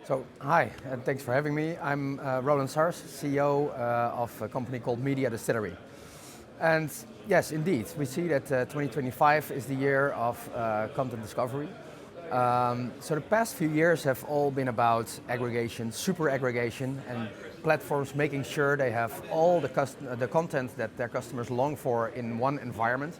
So, hi, and thanks for having me. I'm Roland Sars, CEO of a company called Media Distillery. And yes, indeed, we see that 2025 is the year of content discovery. So the past few years have all been about aggregation, super aggregation, and platforms making sure they have all the content that their customers long for in one environment.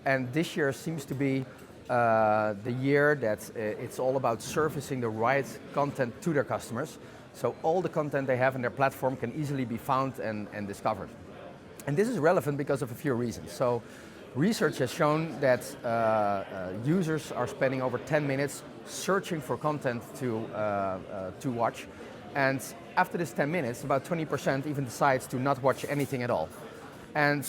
And this year seems to be the year that it's all about surfacing the right content to their customers. So all the content they have in their platform can easily be found and discovered. And this is relevant because of a few reasons. So research has shown that users are spending over 10 minutes searching for content to watch. And after this 10 minutes, about 20% even decides to not watch anything at all. And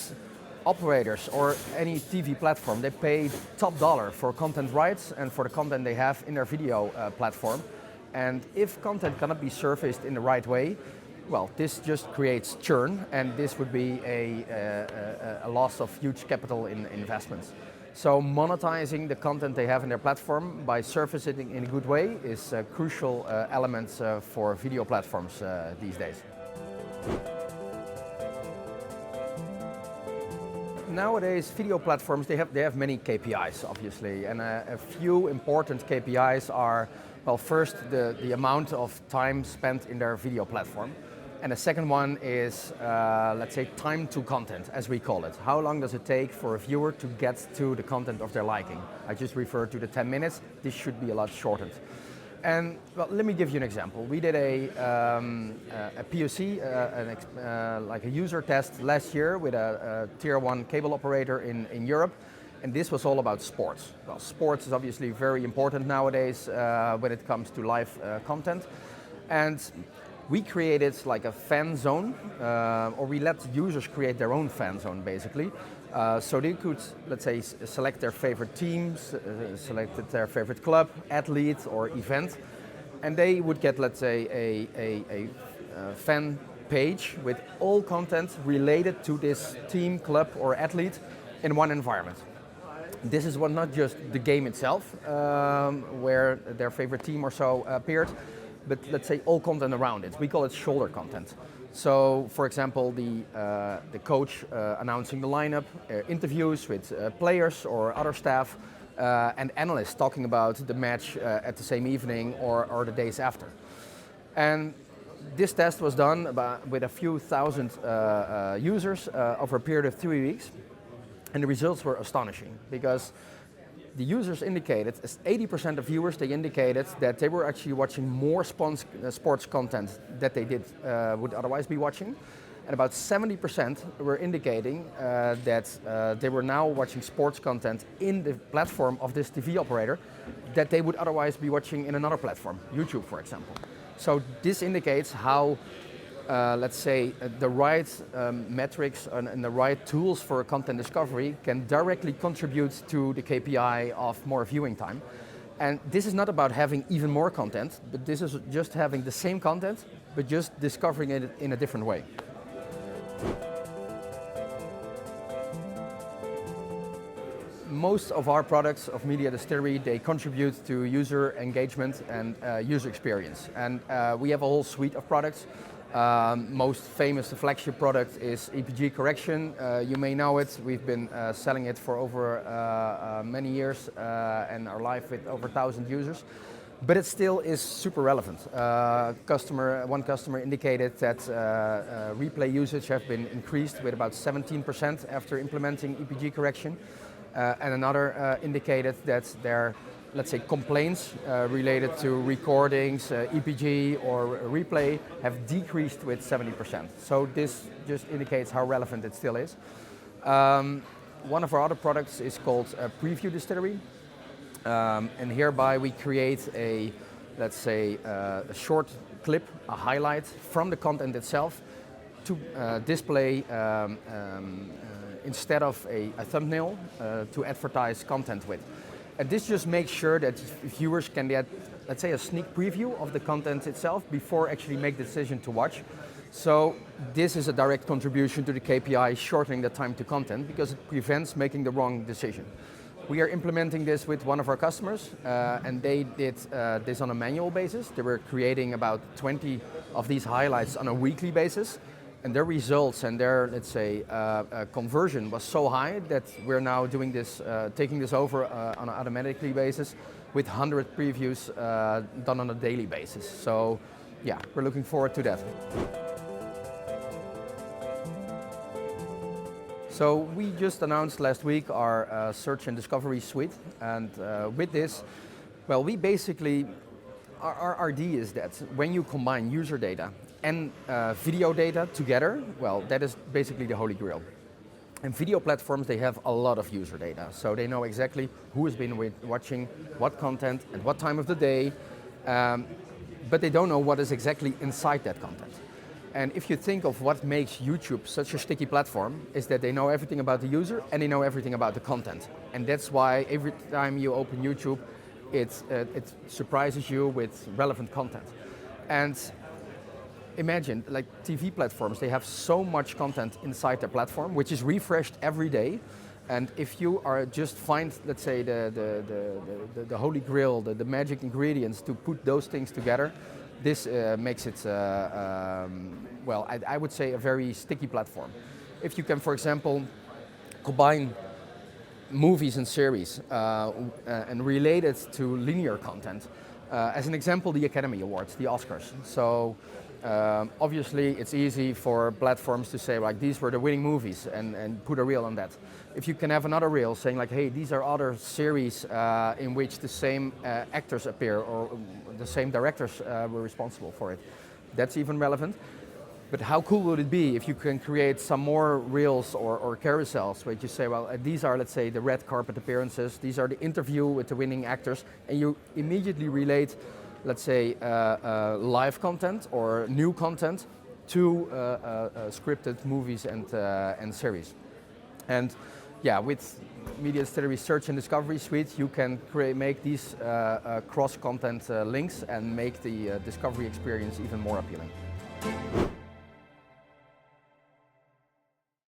operators or any TV platform, they pay top dollar for content rights and for the content they have in their video platform. And if content cannot be surfaced in the right way, well, this just creates churn, and this would be a loss of huge capital in investments. So monetizing the content they have in their platform by surfacing it in a good way is a crucial element for video platforms these days. Nowadays, video platforms, they have many KPIs, obviously, and a few important KPIs are, well, first, the amount of time spent in their video platform. And the second one is, let's say, time to content, as we call it. How long does it take for a viewer to get to the content of their liking? I just referred to the 10 minutes. This should be a lot shortened. And well, let me give you an example. We did a POC, like a user test last year with a tier 1 cable operator in Europe. And this was all about sports. Well, sports is obviously very important nowadays when it comes to live content. And we created like a fan zone, or we let users create their own fan zone basically. So they could, let's say, select their favorite teams, select their favorite club, athlete or event, and they would get, let's say, a fan page with all content related to this team, club or athlete in one environment. This is not just the game itself, where their favorite team or so appeared, but let's say all content around it. We call it shoulder content. So, for example, the coach announcing the lineup, interviews with players or other staff, and analysts talking about the match at the same evening or the days after. And this test was done with a few thousand users over a period of 3 weeks, and the results were astonishing because the users indicated, as 80% of viewers, they indicated that they were actually watching more sports content that they would otherwise be watching. And about 70% were indicating that they were now watching sports content in the platform of this TV operator that they would otherwise be watching in another platform, YouTube, for example. So this indicates how let's say, the right metrics and the right tools for content discovery can directly contribute to the KPI of more viewing time. And this is not about having even more content, but this is just having the same content, but just discovering it in a different way. Most of our products of Media Distillery, they contribute to user engagement and user experience. And we have a whole suite of products. Most famous flagship product is EPG correction. You may know it. We've been selling it for over many years and are live with over 1,000 users. But it still is super relevant. One customer indicated that replay usage have been increased with about 17% after implementing EPG correction. And another indicated that their, let's say, complaints related to recordings, EPG or replay have decreased with 70%. So this just indicates how relevant it still is. One of our other products is called Preview Distillery. And hereby we create a, let's say, a short clip, a highlight from the content itself to display instead of a thumbnail to advertise content with. And this just makes sure that viewers can get, let's say, a sneak preview of the content itself before actually make the decision to watch. So this is a direct contribution to the KPI, shortening the time to content because it prevents making the wrong decision. We are implementing this with one of our customers, and they did this on a manual basis. They were creating about 20 of these highlights on a weekly basis, and their results and their, let's say, conversion was so high that we're now doing this, taking this over on an automatically basis with 100 previews done on a daily basis. So, yeah, we're looking forward to that. So we just announced last week our search and discovery suite, and with this, well, we basically, our idea is that when you combine user data and video data together, well, that is basically the holy grail. And video platforms, they have a lot of user data, so they know exactly who has been watching what content at what time of the day, but they don't know what is exactly inside that content. And if you think of what makes YouTube such a sticky platform, is that they know everything about the user and they know everything about the content. And that's why every time you open YouTube, it surprises you with relevant content. And imagine, like TV platforms, they have so much content inside their platform, which is refreshed every day. And if you are just find, let's say, the holy grail, the magic ingredients to put those things together, this makes it, well, I would say a very sticky platform. If you can, for example, combine movies and series and relate it to linear content. As an example, the Academy Awards, the Oscars. So obviously it's easy for platforms to say like these were the winning movies and put a reel on that. If you can have another reel saying like, hey, these are other series in which the same actors appear or the same directors were responsible for it, that's even relevant. But how cool would it be if you can create some more reels or carousels where you say, well, these are, let's say, the red carpet appearances, these are the interview with the winning actors, and you immediately relate, let's say, live content or new content to scripted movies and series. And yeah, with Media Distillery Search and Discovery Suite, you can make these cross-content links and make the discovery experience even more appealing.